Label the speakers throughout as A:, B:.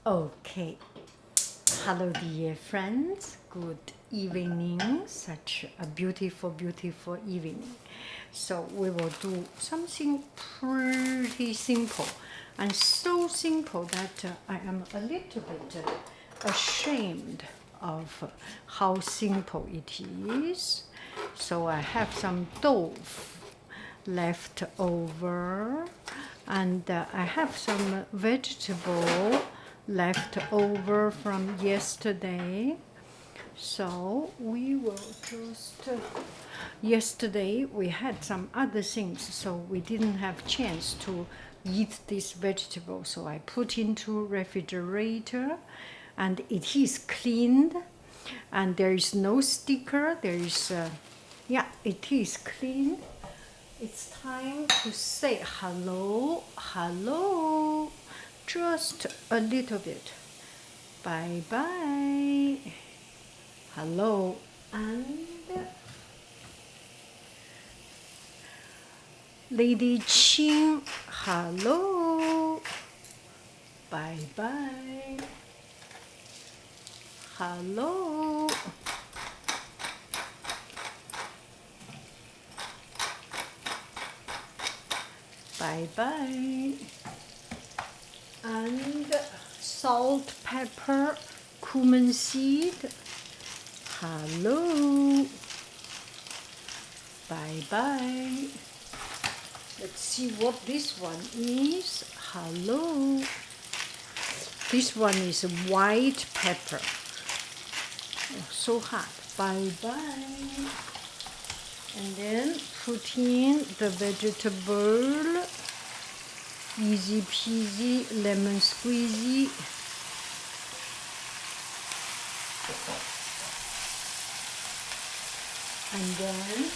A: Okay. Hello, dear friends. Good evening. Such a beautiful, beautiful evening. So we will do something pretty simple, and so simple that I am a little bit ashamed of how simple it is. So I have some dough left over, and I have some vegetable left over from yesterday. So we will just yesterday we had some other things, so we didn't have chance to eat this vegetable, so I put into refrigerator, and it is cleaned, and there is no sticker. There is yeah, it is clean. It's time to say hello, hello, just a little bit. Bye bye. Hello, and Lady Qing, hello. Bye bye. Hello. Bye bye. And salt, pepper, cumin seed. Hello. Bye bye. Let's see what this one is. Hello. This one is white pepper. Oh, so hot. Bye bye. And then put in the vegetable. Easy peasy, lemon squeezy. And then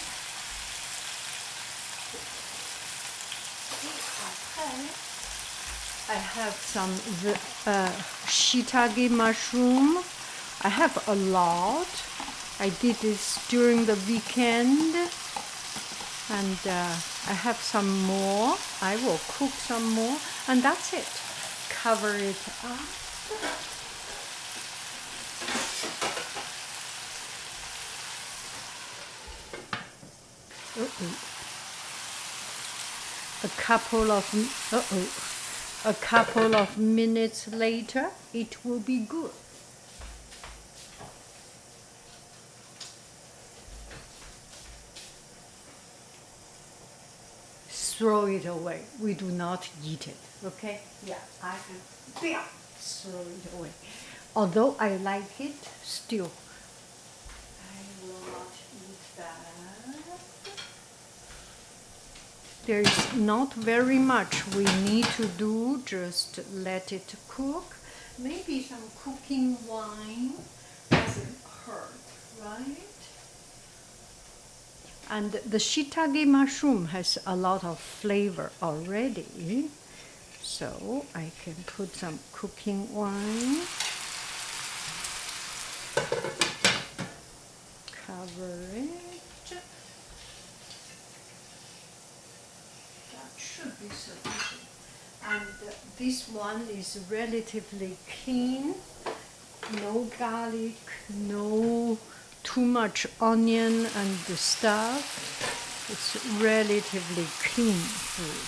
A: I have some shiitake mushroom. I have a lot. I did this during the weekend, and I have some more. I will cook some more, and that's it. Cover it up. A couple of minutes later, it will be good. Throw it away. We do not eat it. Okay? Yeah, I can throw it away. Although I like it, still I will not eat that. There is not very much we need to do, just let it cook. Maybe some cooking wine doesn't hurt, right? And the shiitake mushroom has a lot of flavor already, so I can put some cooking wine. Cover it. That should be sufficient. And this one is relatively clean. No garlic, no too much onion and the stuff. It's relatively clean food.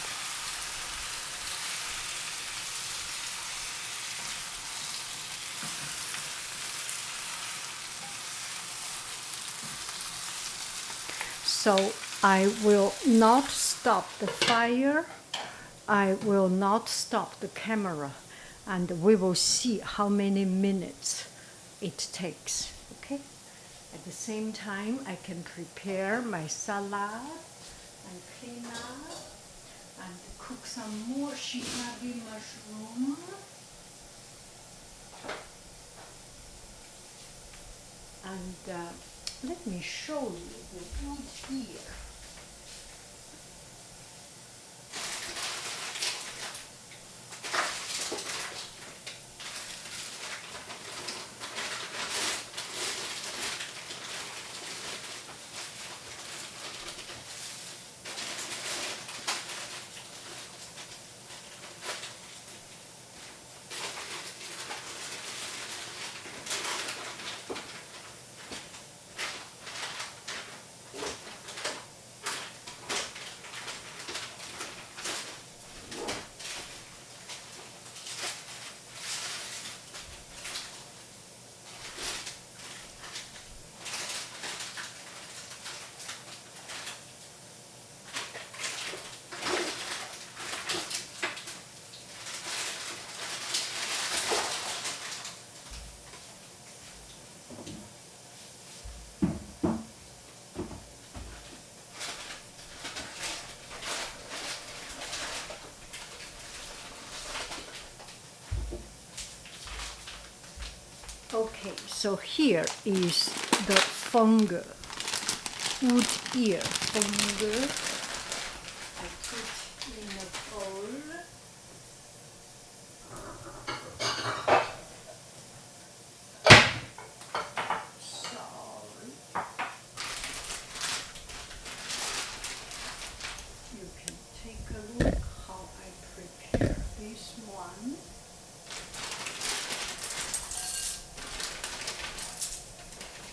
A: So I will not stop the fire. I will not stop the camera, and we will see how many minutes it takes. Okay? At the same time, I can prepare my salad and clean up and cook some more shiitake mushroom. And let me show you the food here. Okay, so here is the fungi, wood ear fungi. I put in a bowl. Sorry. You can take a look how I prepare this one.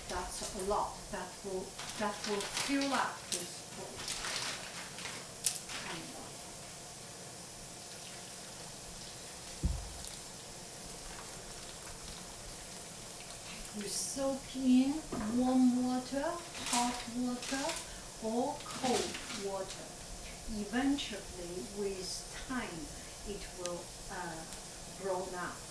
A: That's a lot. That will fill up this bowl. Kind of. You soak in warm water, hot water, or cold water. Eventually, with time, it will grown up.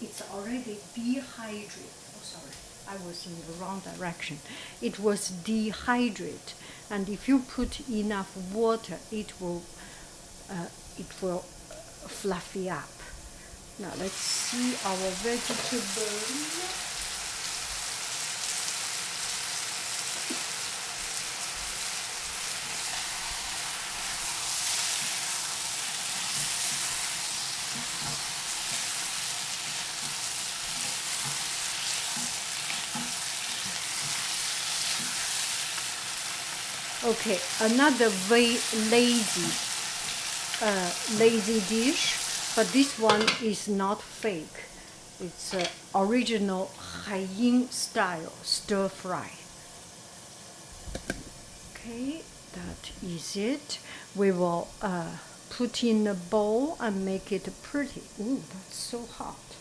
A: It's already dehydrated. Oh, sorry, I was in the wrong direction. It was dehydrated, and if you put enough water, it will fluffy up. Now let's see our vegetables. Okay, another very lazy dish, but this one is not fake. It's original Haiyin style stir fry. Okay, that is it. We will put in a bowl and make it pretty. Ooh, that's so hot.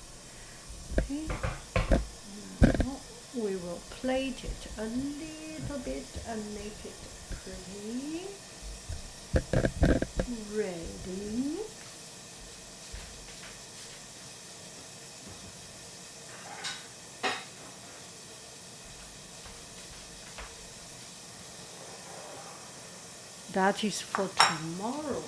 A: Okay, now we will plate it a little bit and make it pretty. Ready. That is for tomorrow.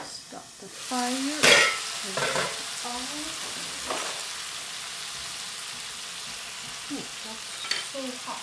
A: Stop the fire. Take it off. Ooh, that's so hot.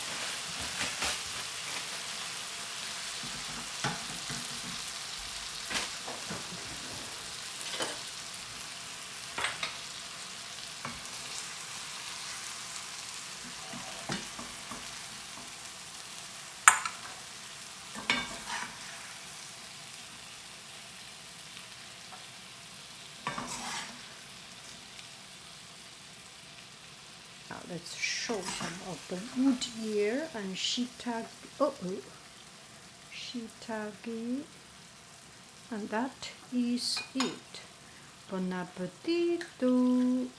A: Now let's show some of the wood ear and shiitake. Shiitake. And that is it. Bon appetit. Do.